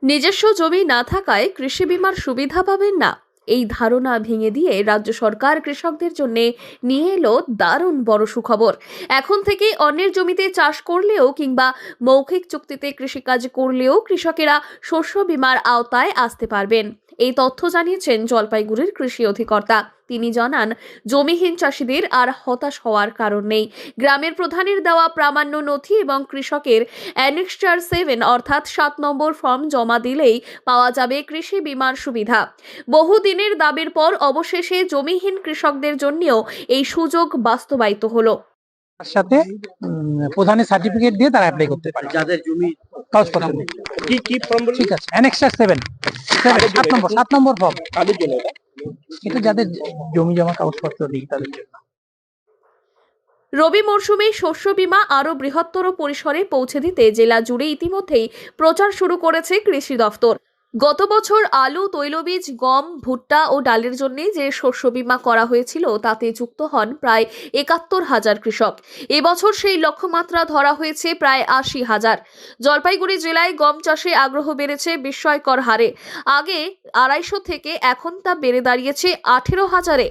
নিজস্ব জমি না থাকায় কৃষি বীমার সুবিধা পাবেন না, এই ধারণা ভেঙে দিয়ে রাজ্য সরকার কৃষকদের জন্য নিয়ে এলো দারুণ বড় সুখবর। এখন থেকে অন্যের জমিতে চাষ করলেও কিংবা মৌখিক চুক্তিতে কৃষিকাজ করলেও কৃষকেরা শস্য বীমার আওতায় আসতে পারবেন। এই তথ্য জানিয়েছেন জলপাইগুড়ির কৃষি অধিকর্তা। তিনি জানান, জমিহীন চাষিদের আর হতাশ হওয়ার কারণ নেই। গ্রামের প্রধানের দেওয়া প্রামাণ্য নথি এবং কৃষকের অ্যানেক্সার 7 অর্থাৎ 7 নম্বর ফর্ম জমা দিলেই পাওয়া যাবে কৃষি বীমার সুবিধা। বহুদিনের দাবির পর অবশেষে জমিহীন কৃষকদের জন্যও এই সুযোগ বাস্তবায়িত হলো। তার সাথে প্রধানের সার্টিফিকেট দিয়ে তারা অ্যাপ্লাই করতে পারে। যাদের জমি কাগজপত্র কি ফর্ম বলুন? ঠিক আছে, অ্যানেক্সার 7 7 নম্বর ফর্ম। কাদের জন্য এটা? এটা যাদের জমি জমা কাগজপত্র নেই তাদের জন্য। রবি মরশুমে শস্য বীমা আরও বৃহত্তর পরিসরে পৌঁছে দিতে জেলা জুড়ে ইতিমধ্যেই প্রচার শুরু করেছে কৃষি দফতর। গত বছর আলু, তৈলবীজ, গম, ভুট্টা ও ডালের জন্য যে শস্য বীমা করা হয়েছিল তাতে যুক্ত হন প্রায় ৭১,০০০ কৃষক। এবছর সেই লক্ষ্যমাত্রা ধরা হয়েছে প্রায় ৮০,০০০। জলপাইগুড়ি জেলায় গম চাষে আগ্রহ বেড়েছে বিস্ময়কর হারে। আগে ২৫০ থেকে এখন তা বেড়ে দাঁড়িয়েছে ১৮,০০০-এ।